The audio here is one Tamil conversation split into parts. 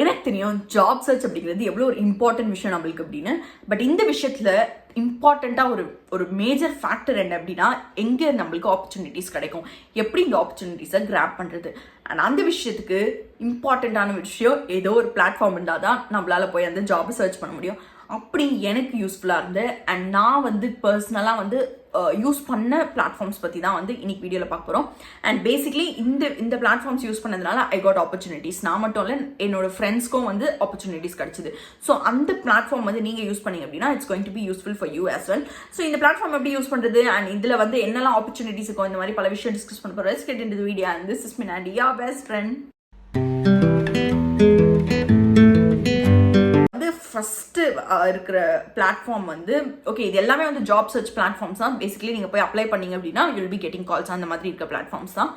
எனக்கு தெரியும் ஜாப் சர்ச் அப்படிங்கிறது எவ்வளோ ஒரு இம்பார்ட்டன்ட் விஷயம் நம்மளுக்கு அப்படின்னு. பட் இந்த விஷயத்தில் இம்பார்ட்டண்ட்டாக ஒரு மேஜர் ஃபேக்டர் என்ன அப்படின்னா, எங்கே நம்மளுக்கு ஆப்பர்ச்சுனிட்டிஸ் கிடைக்கும், எப்படி இந்த ஆப்பர்ச்சுனிட்டிஸை கிராப் பண்ணுறது. அண்ட் அந்த விஷயத்துக்கு இம்பார்ட்டண்ட்டான விஷயம் ஏதோ ஒரு பிளாட்ஃபார்ம் இருந்தால் தான் நம்மளால் போய் அந்த ஜாபை சர்ச் பண்ண முடியும். அப்படி எனக்கு யூஸ்ஃபுல்லாக இருந்தது. அண்ட் நான் வந்து பர்சனலாக யூஸ் பண்ண பிளாட்ஃபார்ம்ஸ் பற்றி தான் இன்னைக்கு வீடியோவில் பார்க்க போகிறோம். அண்ட் பேசிக்லி இந்த பிளாட்ஃபார்ம்ஸ் யூஸ் பண்ணதுனால ஐ காட் ஆப்பர்ச்சுனிட்டிஸ். நான் மட்டும் இல்லை, என்னோட ஃப்ரெண்ட்ஸ்க்கும் ஆப்பர்ச்சுனிட்டிஸ் கிடச்சிது. ஸோ அந்த பிளாட்ஃபார்ம் நீங்கள் யூஸ் பண்ணீங்க அப்படின்னா it's going to be useful for you as well. So இந்த பிளாட்ஃபார்ம் எப்படி யூஸ் பண்ணுறது அண்ட் இதில் என்னெல்லாம் ஆப்பர்ச்சுனிட்டிஸ் இருக்கும், இந்த மாதிரி பல விஷயம் டிஸ்கஸ் பண்ண போகிறோம். Let's get into the video and this is me Nandi, your best friend. First இருக்கிற பிளாட்ஃபார்ம் ஓகே, இது எல்லாமே ஜாப் சர்ச் பிளாட்ஃபார்ம்ஸ் தான். பேசிக்கலி நீங்கள் போய் அப்ளை பண்ணீங்க அப்படின்னா யூல் பி கெட்டிங் கால்ஸ், அந்த மாதிரி இருக்க பிளாட்ஃபார்ம்ஸ் தான்.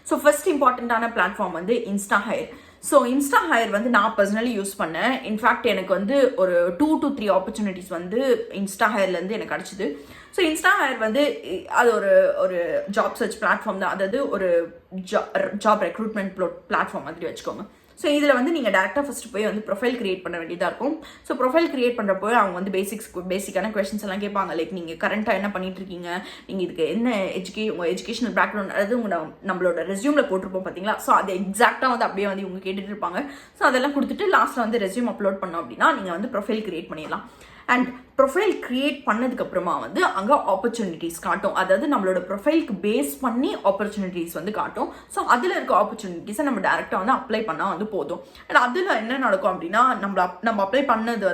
ஸோ ஃபர்ஸ்ட் இம்பார்ட்டண்ட்டான platform Insta higher. So Insta higher நான் பர்சனலி யூஸ் பண்ணேன். இன்ஃபேக்ட் எனக்கு ஒரு 2 to 3 ஆப்பர்ச்சுனிட்டிஸ் இன்ஸ்டா ஹையர்லேருந்து எனக்கு கிடச்சிது. ஸோ இன்ஸ்டா ஹையர் அது ஒரு ஜாப் சர்ச் பிளாட்ஃபார்ம் தான், அதாவது ஒரு ஜாப் ரெக்ரூட்மெண்ட் பிளாட்ஃபார்ம் மாதிரி வச்சுக்கோங்க. ஸோ இதில் நீங்கள் டேரெக்டாக ஃபஸ்ட்டு போய் ப்ரொஃபைல் கிரியேட் பண்ண வேண்டியதாக இருக்கும். ஸோ ப்ரொஃபைல் கிரியேட் பண்ணுறப்போ அவங்க பேசிக்கான கொஸ்டின்ஸ் எல்லாம் கேட்பாங்க. லைக் நீங்கள் கரண்ட்டாக என்ன பண்ணிட்டு இருக்கீங்க, நீங்கள் இதுக்கு என்ன உங்கள் எஜுகேஷனல் பேக்ரவுண்ட், அதாவது நம்மளோட ரெஸ்யூமில் போட்டிருப்போம் பார்த்தீங்களா. ஸோ அது எக்ஸாக்டாக அப்படியே இவங்க கேட்டுட்டு இருப்பாங்க. ஸோ அதெல்லாம் கொடுத்துட்டு லாஸ்ட்டில் ரெஸ்யூம் அப்லோட் பண்ணோம் அப்படின்னா நீங்கள் ப்ரொஃபைல் கிரியேட் பண்ணிடலாம். அண்ட் ப்ரொஃபைல் கிரியேட் பண்ணதுக்கப்புறமா அங்கே ஆப்பர்ச்சுனிட்டிஸ் காட்டும். அதாவது நம்மளோட ப்ரொஃபைலுக்கு பேஸ் பண்ணி ஆப்பர்ச்சுனிட்டிஸ் காட்டும். ஸோ அதில் இருக்க ஆப்பர்ச்சுனிட்டிஸை நம்ம டேரெக்டாக அப்ளை பண்ணால் போதும். அண்ட் அதில் என்ன நடக்கும் அப்படின்னா, நம்ம அப்ளை பண்ணது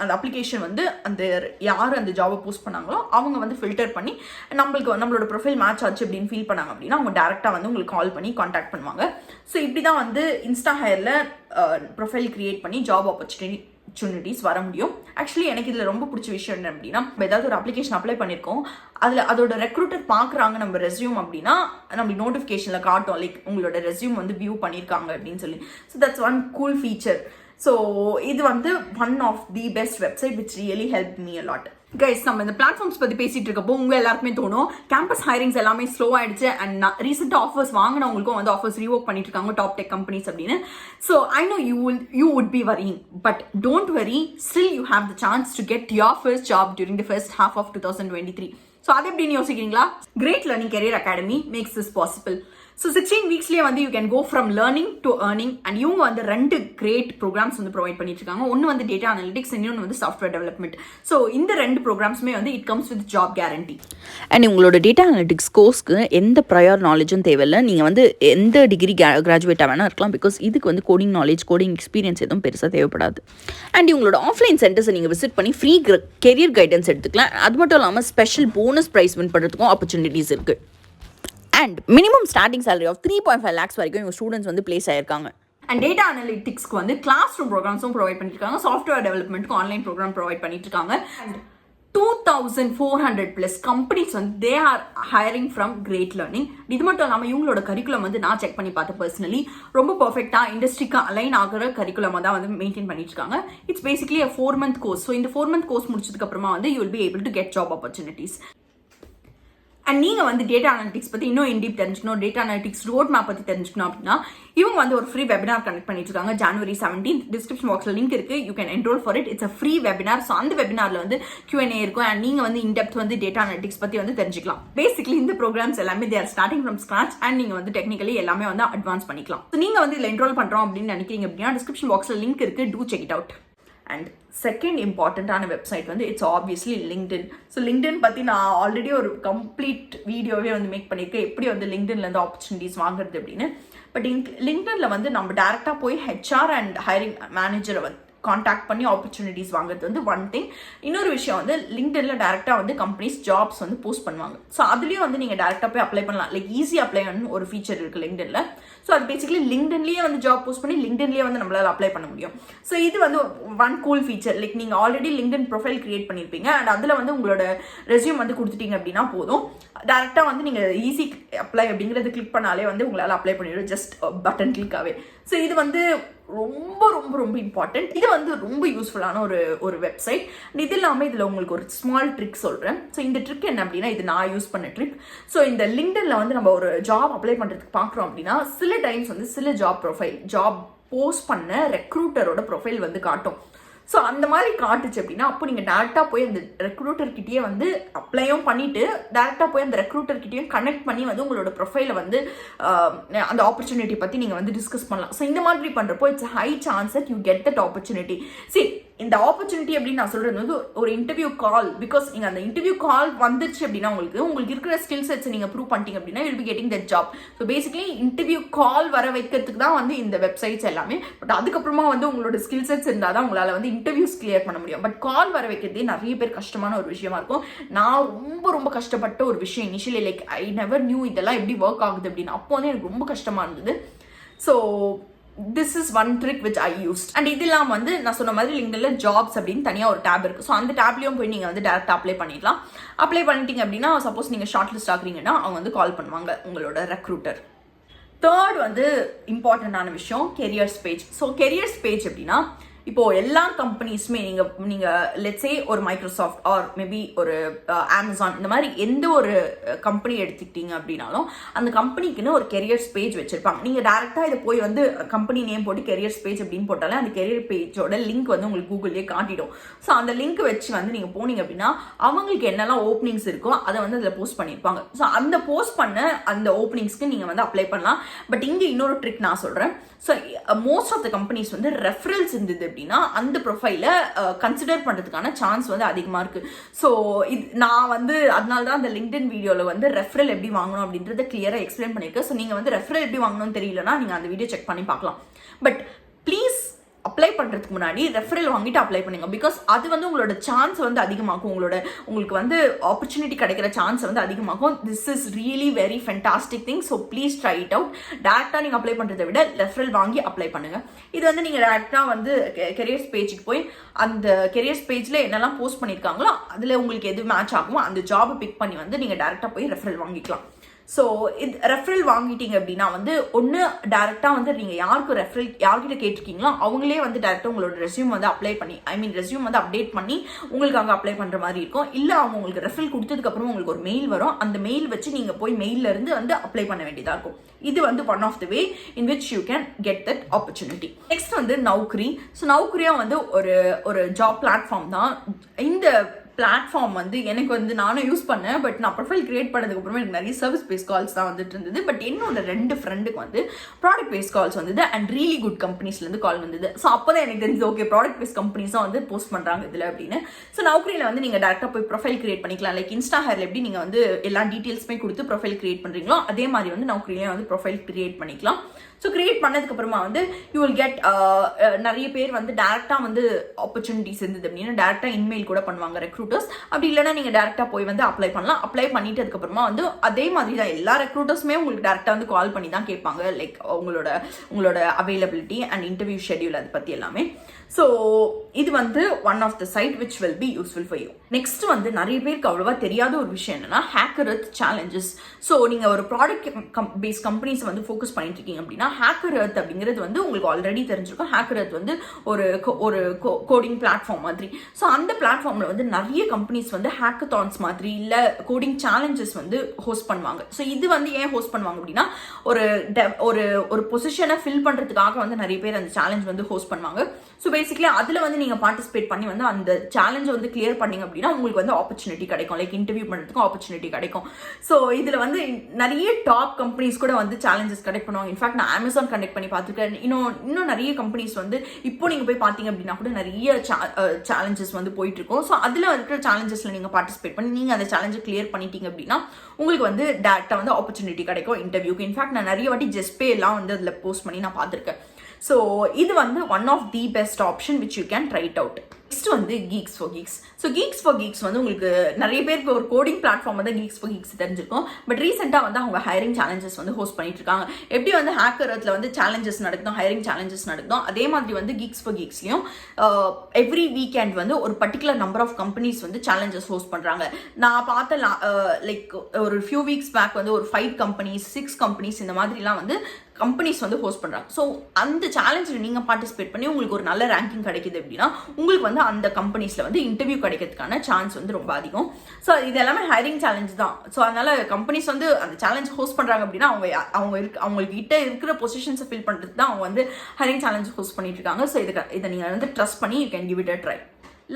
அந்த அப்ளிகேஷன் அந்த யார் அந்த ஜாபை போஸ்ட் பண்ணாங்களோ அவங்க ஃபில்டர் பண்ணி நம்மளோட ப்ரொஃபைல் மேட்ச் ஆச்சு அப்படின்னு ஃபீல் பண்ணாங்க அப்படின்னா அவங்க டேரெக்டாக உங்களுக்கு கால் பண்ணி காண்டாக்ட் பண்ணுவாங்க. ஸோ இப்படி தான் இன்ஸ்டா ஹையரில் ப்ரொஃபைல் கிரியேட் பண்ணி ஜாப் ஆப்பர்ச்சுனிட்டிஸ் வர முடியும். ஆக்சுவலி எனக்கு இதில் ரொம்ப பிடிச்ச விஷயம் என்ன அப்படின்னா, ஏதாவது ஒரு அப்ளிகேஷன் அப்ளை பண்ணியிருக்கோம், அதோட ரெக்ரூட்டர் பார்க்குறாங்க நம்ம ரெஸ்யூம் அப்படின்னா நம்மளுக்கு நோட்டிஃபிகேஷனில் காட்டும், லைக் உங்களோட ரெஸ்யூம் வியூ பண்ணியிருக்காங்க அப்படின்னு சொல்லி. So that's one cool feature. So இது one of the best website which really help me a lot. Guys, நம்ம இந்த பிளாட்ஃபார்ம்ஸ் பற்றி பேசிட்டு இருக்கப்போ எல்லாருக்குமே தோணும் கேம்பஸ் ஹைரிங்ஸ் எல்லாமே ஸ்லோ ஆயிடுச்சு. அண்ட் ரீசெண்டாக ஆஃபர்ஸ் வாங்கினவங்களுக்கும் ஆஃபர்ஸ் ரீவோக் பண்ணிட்டு இருக்காங்க டாப் டெக் கம்பெனிஸ் அப்படின்னு. So I know you would be worrying, but don't worry, still you have the chance to get your first job during the first half of 2023. So அது எப்படின்னு யோசிக்கிறீங்களா? Great learning career academy makes this possible. So 16 வீக்ஸ்லேயே you can go from learning to earning. And இவங்க 2 கிரேட் ப்ரோக்ராம்ஸ் ப்ரொவைட் பண்ணிட்டு இருக்காங்க. ஒன்று டேட்டா அனலிட்டிக்ஸ், இன்னொன்று சாஃப்ட்வேர் டெவலப்மெண்ட். ஸோ இந்த 2 ப்ரோக்ராம்ஸுமே it comes with job guarantee. And உங்களோட டேட்டா அனலிட்டிக்ஸ் கோர்ஸ்க்கு எந்த ப்ரையர் நாலேஜும் தேவையில்லை. நீங்கள் எந்த டிகிரி கிராஜுவேட்டாக வேணால் இருக்கலாம். பிகாஸ் இதுக்கு கோடிங் நாலேஜ், கோடிங் எக்ஸ்பீரியன்ஸ் எதுவும் பெருசாக தேவைப்படாது. அண்ட் உங்களோட ஆஃப்லைன் சென்டர்ஸை நீங்கள் விசிட் பண்ணி ஃப்ரீ கெரியர் கைடன்ஸ் எடுத்துக்கலாம். அது மட்டும் இல்லாமல் ஸ்பெஷல் போனஸ் ப்ரைஸ் வின் பண்ணுறதுக்கும் ஆப்பர்ச்சுனிட்டிஸ் இருக்குது. And minimum starting salary of 3.5 lakhs வரைக்கும் இவங்க ஸ்டூடெண்ட்ஸ் பிளேஸ் ஆயிருக்காங்க. அண்ட் டேட்டா அனலிட்டிக்ஸ்க்கு கிளாஸ் ரூம் ப்ரோக்ராம்ஸும் ப்ரொவைட் பண்ணியிருக்காங்க. சாஃப்ட்வேர் டெவலப்மெண்ட்க்கு ஆன்லைன் ப்ரோக்ராம் ப்ரொவைட் பண்ணிட்டு இருக்காங்க. And 2400+ companies they are hiring from Great Learning. இது மட்டும் இல்லாமல் இவங்களோட கரிக்குலம் நான் செக் பண்ணி பார்த்தேன் பர்சனலி. ரொம்ப பர்ஃபெக்டாக இண்டஸ்ட்ரிக்கு அலைன் ஆகிற கரிக்குலமாக தான் மெயின்டைன் பண்ணிட்டு இருக்காங்க. It's basically a 4-month course. So இந்த 4-month கோர்ஸ் முடிச்சதுக்கு அப்புறமா you will be able to get job opportunities. And நீங்கள் டேட்டா அனலிட்டிக்ஸ் பற்றி இன்னும் இன்டீப் தெரிஞ்சுக்கணும், டேட்டா அனலிட்டிக்ஸ் ரோட் மேப் பற்றி தெரிஞ்சுக்கணும் அப்படின்னா இவங்க ஒரு ஃப்ரீ வெபினார் கனெக்ட் பண்ணிட்டு இருக்காங்க. January 17th டிஸ்கிரிப்ஷன் பாக்ஸில் லிங்க் இருக்குது. You can enrol for it. It's a free webinar. So அந்த வெபினாரில் Q&A இருக்கும். அண்ட் நீங்கள் இன்டெப்த் டேட்டா அனலிட்டிக்ஸ் பற்றி தெரிஞ்சுக்கலாம். பேசிக்லி இந்த ப்ரோக்ராம்ஸ் எல்லாமே they are starting from scratch. And நீங்கள் டெக்னிக்கலி எல்லாமே அட்வான்ஸ் பண்ணிக்கலாம். ஸோ நீங்கள் இதில் என்ரோல் பண்ணுறோம் அப்படின்னு நினைக்கிறீங்க அப்படின்னா டிஸ்கிரிப்ஷன் பாக்ஸில் லிங்க் இருக்குது. To check it out. And second இம்பார்ட்டண்ட்டான website it's obviously LinkedIn. So LinkedIn பற்றி நான் ஆல்ரெடி ஒரு கம்ப்ளீட் வீடியோவே மேக் பண்ணியிருக்கேன், எப்படி லிங்க்டின்லேருந்து ஆப்பர்ச்சுனிட்டிஸ் வாங்குறது அப்படின்னு. பட் லிங்க்டினில் நம்ம டேரெக்டாக போய் HR அண்ட் ஹைரிங் மேனேஜரை காண்டாக்ட் பண்ணி ஆப்பர்ச்சுனிட்டிஸ் வாங்குறது ஒன் திங். இன்னொரு விஷயம் லிங்க்டின்ல டேரெக்டாக கம்பெனிஸ் ஜாப்ஸ் போஸ்ட் பண்ணுவாங்க. ஸோ அதுலேயும் நீங்கள் டேரெக்டாக போய் அப்ளை பண்ணலாம். லைக் ஈஸி அப்ளை ஒரு ஃபீச்சர் இருக்குது லிங்க்டின்ல. ஸோ அது பேசிக்கலி லிங்க்டின்லேயே ஜாப் போஸ்ட் பண்ணி லிங்க்டின்லேயே நம்மளால அப்ளை பண்ண முடியும். ஸோ இது ஒன் கூல் ஃபீச்சர். லைக் நீங்கள் ஆல்ரெடி லிங்க்டின் ப்ரொஃபைல் கிரியேட் பண்ணியிருப்பீங்க அண்ட் அதில் உங்களோட ரெஸ்யூம் கொடுத்துட்டீங்க அப்படின்னா போதும். டேரெக்டாக நீங்கள் ஈஸி அப்ளை அப்படிங்கிறது கிளிக் பண்ணாலே உங்களால் அப்ளை பண்ணிவிடும், ஜஸ்ட் பட்டன் கிளிக்காகவே. ஸோ இது ரொம்ப ரொம்ப ரொம்ப இம்பார்ட்டன்ட். இது ரொம்ப யூஸ்ஃபுல்லான ஒரு வெப்சைட். இது இல்லாமல் இதில் உங்களுக்கு ஒரு ஸ்மால் ட்ரிக் சொல்கிறேன். ஸோ இந்த ட்ரிக் என்ன அப்படின்னா, இது நான் யூஸ் பண்ண ட்ரிக். ஸோ இந்த லிங்க்டின்ல நம்ம ஒரு ஜாப் அப்ளை பண்ணுறதுக்கு பார்க்குறோம் அப்படின்னா சில டைம்ஸ் சில ஜாப் ப்ரொஃபைல் ஜாப் போஸ்ட் பண்ண ரெக்ரூட்டரோட ப்ரொஃபைல் வந்து காட்டும். ஸோ அந்த மாதிரி காட்டுச்சு அப்படின்னா அப்போ நீங்கள் டேரெக்டாக போய் அந்த ரெக்ரூட்டர்கிட்டயே வந்து அப்ளையும் பண்ணிவிட்டு டேரெக்டாக போய் அந்த ரெக்ரூட்டர்கிட்டையும் கனெக்ட் பண்ணி வந்து உங்களோட ப்ரொஃபைலை வந்து அந்த ஆப்பர்ச்சுனிட்டி பற்றி நீங்கள் வந்து டிஸ்கஸ் பண்ணலாம். ஸோ இந்த மாதிரி பண்ணுறப்போ it's high chance that you get that opportunity. இந்த ஆப்பர்ச்சுனிட்டி அப்படின்னு நான் சொல்கிறது வந்து ஒரு இன்டர்வியூ கால். பிகாஸ் நீங்கள் அந்த இன்டர்வியூ கால் வந்துருச்சு அப்படின்னா உங்களுக்கு இருக்கிற ஸ்கில் செட்ஸ் நீங்கள் ப்ரூவ் பண்ணிட்டீங்க அப்படின்னா you'll be getting that job. So basically interview கால் வர வைக்கிறதுக்கு தான் வந்து இந்த வெப்சைட்ஸ் எல்லாமே. பட் அதுக்கப்புறமா வந்து உங்களோட ஸ்கில் செட்ஸ் இருந்தால் தான் உங்களால் வந்து இன்டர்வியூஸ் கிளியர் பண்ண முடியும். பட் கால் வர வைக்கிறதே நிறைய பேர் கஷ்டமான ஒரு விஷயமா இருக்கும். நான் ரொம்ப கஷ்டப்பட்ட ஒரு விஷயம் initially, like I never new இதெல்லாம் எப்படி ஒர்க் ஆகுது அப்படின்னு. அப்போ வந்து எனக்கு ரொம்ப கஷ்டமாக இருந்தது. So this is one trick which I used. And இதெல்லாம் வந்து நான் சொன்ன மாதிரி லிங்க்டின்ல ஜாப்ஸ் அப்படின்னு தனியாக ஒரு டேப் இருக்குது. ஸோ அந்த டேப்லேயும் போய் நீங்கள் வந்து டேரெக்டாக அப்ளை பண்ணிடலாம். அப்ளை பண்ணிட்டீங்க அப்படின்னா சப்போஸ் நீங்கள் ஷார்ட் லிஸ்ட் ஆகுறீங்கன்னா அவங்க வந்து கால் பண்ணுவாங்க உங்களோட ரெக்ரூட்டர். தேர்ட் வந்து இம்பார்ட்டண்ட்டான விஷயம் careers page. So careers page அப்படின்னா இப்போது எல்லா கம்பெனிஸுமே நீங்கள் லெட்ஸே ஒரு மைக்ரோசாஃப்ட் ஆர் மேபி ஒரு அமேசான் இந்த மாதிரி எந்த ஒரு கம்பெனி எடுத்துக்கிட்டீங்க அப்படின்னாலும் அந்த கம்பெனிக்குன்னு ஒரு கெரியர்ஸ் பேஜ் வச்சுருப்பாங்க. நீங்கள் டேரெக்டாக இதை போய் வந்து கம்பெனி நேம் போட்டு கெரியர்ஸ் பேஜ் அப்படின்னு போட்டாலே அந்த கெரியர் பேஜோட லிங்க் வந்து உங்களுக்கு கூகுள்லேயே காட்டிடும். ஸோ அந்த லிங்க் வச்சு வந்து நீங்கள் போனீங்க அப்படின்னா அவங்களுக்கு என்னெல்லாம் ஓப்பனிங்ஸ் இருக்கோ அதை வந்து அதில் போஸ்ட் பண்ணியிருப்பாங்க. ஸோ அந்த போஸ்ட் பண்ண அந்த ஓப்பனிங்ஸ்க்கு நீங்கள் வந்து அப்ளை பண்ணலாம். பட் இங்கே இன்னொரு ட்ரிக் நான் சொல்கிறேன். So most of the companies வந்து ரெஃபரல்ஸ் இருந்தது அப்படின்னா அந்த ப்ரொஃபைலை கன்சிடர் பண்ணுறதுக்கான சான்ஸ் வந்து அதிகமாக இருக்குது. ஸோ நான் வந்து அதனால தான் அந்த லிங்க்டின் வீடியோவில் வந்து ரெஃபரல் எப்படி வாங்கணும் அப்படின்றத கிளியராக எக்ஸ்பிளைன் பண்ணியிருக்கேன். ஸோ நீங்கள் வந்து ரெஃபரல் எப்படி வாங்கணும்னு தெரியலனா நீங்கள் அந்த வீடியோ செக் பண்ணி பார்க்கலாம். பட் ப்ளீஸ் அப்ளை பண்ணுறதுக்கு முன்னாடி ரெஃபரல் வாங்கிட்டு அப்ளை பண்ணுங்க. பிகாஸ் அது வந்து உங்களோட சான்ஸ் வந்து அதிகமாகும். உங்களுக்கு வந்து ஆப்பர்ச்சுனிட்டி கிடைக்கிற சான்ஸ் வந்து அதிகமாகும். This is really very fantastic thing. So please try it out. டேரெக்டாக நீங்கள் அப்ளை பண்ணுறதை விட ரெஃபரல் வாங்கி அப்ளை பண்ணுங்கள். இது வந்து நீங்கள் டேரெக்டாக வந்து கெரியர்ஸ் பேஜுக்கு போய் அந்த கெரியர்ஸ் பேஜில் என்னெல்லாம் போஸ்ட் பண்ணியிருக்காங்களோ அதில் உங்களுக்கு எது மேட்ச் ஆகுமோ அந்த ஜாபை பிக் பண்ணி வந்து நீங்கள் டேரெக்டாக போய் ரெஃபரல் வாங்கிக்கலாம். ஸோ இது ரெஃபரல் வாங்கிட்டீங்க அப்படின்னா வந்து ஒன்று டேரெக்டாக வந்து நீங்கள் யார்கிட்ட கேட்டிருக்கீங்களோ அவங்களே வந்து டேரெக்டாக உங்களோட ரெஸ்யூம் வந்து அப்ளை பண்ணி ரெஸ்யூம் வந்து அப்டேட் பண்ணி உங்களுக்கு அங்கே அப்ளை பண்ணுற மாதிரி இருக்கும். இல்லை அவங்க உங்களுக்கு ரெஃபரல் கொடுத்ததுக்கப்புறம் உங்களுக்கு ஒரு மெயில் வரும். அந்த மெயில் வச்சு நீங்கள் போய் மெயிலிருந்து வந்து அப்ளை பண்ண வேண்டியதாக இருக்கும். இது வந்து one of the way in which you can get that opportunity. Next வந்து நௌக்கரி. ஸோ நௌக்கரியா வந்து ஒரு ஜாப் பிளாட்ஃபார்ம் தான். இந்த பிளாட்ஃபார்ம் வந்து எனக்கு வந்து நானும் யூஸ் பண்ணேன். பட் நான் ப்ரொஃபைல் கிரியேட் பண்ணதுக்கப்புறமா எனக்கு நிறைய சர்வீஸ் பேஸ் கால்ஸ் தான் வந்துட்டு இருந்தது. பட் என்னோட 2 ஃப்ரெண்டுக்கு வந்து ப்ராடக்ட் பேஸ் கால்ஸ் வந்தது அண்ட் ரியலி குட் கம்பெனிஸ்லேருந்து கால் வந்தது. ஸோ அப்போ தான் எனக்கு தெரிஞ்சது ஓகே ப்ராடக்ட் பேஸ் கம்பெனிஸாக வந்து போஸ்ட் பண்ணுறாங்க இதில் அப்படின்னு. ஸோ நௌக்கரியில் வந்து நீங்கள் டேரெக்டாக போய் ப்ரொஃபைல் கிரியேட் பண்ணிக்கலாம். லைக் இன்ஸ்டா ஹேரில் எப்படி நீங்கள் வந்து எல்லா டீட்டெயில்ஸுமே கொடுத்து ப்ரொஃபைல் கிரியேட் பண்ணுறீங்களோ அதே மாதிரி வந்து நௌக்கரியிலே வந்து ப்ரொஃபைல் கிரியேட் பண்ணிக்கலாம். ஸோ கிரியேட் பண்ணதுக்கப்புறமா வந்து யூ வில் கெட் நிறைய பேர் வந்து டேரெக்டாக வந்து ஆப்பர்ச்சுனிட்டிஸ் இருந்தது அப்படின்னா டேரெக்டாக இமெயில் கூட பண்ணுவாங்க ரெக்ரூட்டர்ஸ். அப்படி இல்லைனா நீங்கள் டேரெக்டாக போய் வந்து அப்ளை பண்ணலாம். அப்ளை பண்ணிட்டு அதுக்கப்புறமா வந்து அதே மாதிரி தான் எல்லா ரெக்ரூட்டர்ஸுமே உங்களுக்கு டேரெக்டாக வந்து கால் பண்ணி தான் கேட்பாங்க. லைக் உங்களோட அவைலபிலிட்டி அண்ட் இன்டர்வியூ ஷெட்யூல் அதை பற்றி எல்லாமே. ஸோ இது வந்து one of the site which will be useful for you. Next வந்து நிறைய பேருக்கு அவ்வளோவா தெரியாத ஒரு விஷயம் என்னன்னா ஹேக்கர் எர்த் சேலஞ்சஸ். ஸோ நீங்கள் ஒரு ப்ராடக்ட் பேஸ் கம்பெனிஸ் வந்து ஃபோக்கஸ் பண்ணிட்டு இருக்கீங்க அப்படின்னா ஹேக்கர் எர்த் அப்படிங்கிறது வந்து உங்களுக்கு ஆல்ரெடி தெரிஞ்சிருக்கும். ஹேக்கர் எர்த் வந்து ஒரு கோடிங் பிளாட்ஃபார்ம் மாதிரி. ஸோ அந்த பிளாட்ஃபார்மில் வந்து நிறைய கம்பெனிஸ் வந்து ஹேக்கத்தான்ஸ் மாதிரி இல்லை கோடிங் சேலஞ்சஸ் வந்து ஹோஸ்ட் பண்ணுவாங்க. ஸோ இது வந்து ஏன் ஹோஸ்ட் பண்ணுவாங்க அப்படின்னா ஒரு பொசிஷனை ஃபில் பண்ணுறதுக்காக வந்து நிறைய பேர் அந்த சேலஞ்ச் வந்து ஹோஸ்ட் பண்ணுவாங்க. ஸோ பேசிக்கலி அதில் வந்து நீங்கள் பார்ட்டிசிபேட் பண்ணி வந்து அந்த சேலஞ்சை வந்து கிளியர் பண்ணீங்க அப்படின்னா உங்களுக்கு வந்து ஆப்பர்ச்சுனிட்டி கிடைக்கும். லைக் இன்டர்வியூ பண்ணுறதுக்கும் ஆப்பர்ச்சுனிட்டி கிடைக்கும். ஸோ இதில் வந்து நிறைய டாப் கம்பெனிஸ் கூட வந்து சேலஞ்சஸ் கண்டக்ட் பண்ணுவாங்க. இன்ஃபேக்ட் நான் அமேசான் கண்டக்ட் பண்ணி பார்த்துருக்கேன். இன்னும் நிறைய கம்பெனிஸ் வந்து இப்போ நீங்கள் போய் பார்த்தீங்க அப்படின்னா கூட நிறைய சேலஞ்சஸ் வந்து போயிட்டு இருக்கும். ஸோ அதில் இருக்கிற சேலஞ்சஸில் நீங்கள் பார்ட்டிசிபேட் பண்ணி நீங்கள் அந்த சேலஞ்சை கிளியர் பண்ணிட்டீங்க அப்படின்னா உங்களுக்கு வந்து டேரெக்டாக வந்து ஆப்பர்ச்சுனிட்டி கிடைக்கும் இன்டர்வியூக்கு. இன்ஃபேக்ட் நான் நிறைய வாட்டி ஜெஸ்பே எல்லாம் வந்து அதில் போஸ்ட் பண்ணி நான் பார்த்துருக்கேன். ஸோ இது வந்து one of the best option which you can try it out. Next வந்து Geeks for Geeks. So Geeks for Geeks வந்து உங்களுக்கு நிறைய பேருக்கு ஒரு கோடிங் பிளாட்ஃபார்ம் வந்து கீக்ஸ் ஃபார் கீக்ஸ் தெரிஞ்சிருக்கும். பட் ரீசெண்டாக வந்து அவங்க ஹைரிங் சேலஞ்சஸ் வந்து ஹோஸ்ட் பண்ணிட்டு இருக்காங்க. எப்படி வந்து ஹேக்கர் எர்த்தில் வந்து சேலஞ்சஸ் நடக்கும், ஹைரிங் சேலஞ்சஸ் நடக்கும், அதே மாதிரி வந்து கீக்ஸ் ஃபார் கீக்ஸ்லையும் எவ்ரி வீக்கெண்ட் வந்து ஒரு பர்டிகுலர் நம்பர் ஆஃப் கம்பெனிஸ் வந்து சேலஞ்சஸ் ஹோஸ்ட் பண்ணுறாங்க. நான் பார்த்த லைக் ஒரு ஃபியூ வீக்ஸ் பேக் வந்து ஒரு 5 கம்பெனிஸ் 6 கம்பெனிஸ் இந்த மாதிரிலாம் வந்து கம்பெனிஸ் வந்து ஹோஸ்ட் பண்ணுறாங்க. ஸோ அந்த சேலஞ்சில் நீங்கள் பார்ட்டிசிபேட் பண்ணி உங்களுக்கு ஒரு நல்ல ரேங்கிங் கிடைக்குது அப்படின்னா உங்களுக்கு வந்து அந்த கம்பெனிஸில் வந்து இன்டர்வியூ கிடைக்கிறதுக்கான சான்ஸ் வந்து ரொம்ப அதிகம். ஸோ இது எல்லாமே ஹைரிங் சேலஞ்ச் தான். ஸோ அதனால கம்பெனிஸ் வந்து அந்த சேலஞ்ச் ஹோஸ்ட் பண்ணுறாங்க அப்படின்னா அவங்ககிட்ட இருக்கிற பொசிஷன்ஸை ஃபில் பண்ணுறது தான் அவங்க வந்து ஹைரிங் சேலஞ்ச் ஹோஸ்ட் பண்ணிட்டு இருக்காங்க. ஸோ இதை நீங்கள் வந்து ட்ரஸ்ட் பண்ணி you can give it a try.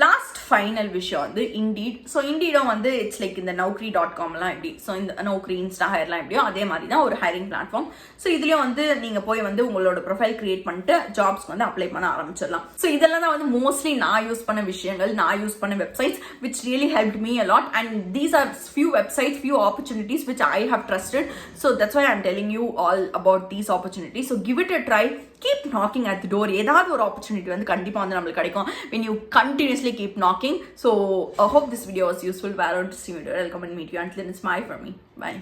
Last final விஷயம் வந்து இண்டீட். ஸோ இண்டீடும் வந்து இட்ஸ் லைக் இந்த Naukri.comலாம் எப்படி, ஸோ இந்த Naukri, இன்ஸ்டா ஹையர்லாம் எப்படியோ அதே மாதிரி தான் ஒரு ஹைரிங் பிளாட்ஃபார்ம். ஸோ இதுலேயும் வந்து நீங்கள் போய் வந்து உங்களோட ப்ரொஃபைல் கிரியேட் பண்ணிட்டு ஜாப்ஸ்க்கு வந்து அப்ளை பண்ண ஆரம்பிச்சிடலாம். ஸோ இதெல்லாம் தான் வந்து மோஸ்ட்லி நான் யூஸ் பண்ண விஷயங்கள், நான் யூஸ் பண்ண websites which really helped me a lot, and these are few websites, few opportunities which I have trusted. So that's why I'm telling you all about these opportunities. So give it a try. Keep knocking at the door. ஏதாவது ஒரு ஆப்பர்ச்சுனிட்டி வந்து கண்டிப்பாக வந்து நம்மளுக்கு கிடைக்கும் when you continuously keep knocking. So I hope this video was useful. Welcome and meet you. Until then, it's bye for me. Bye.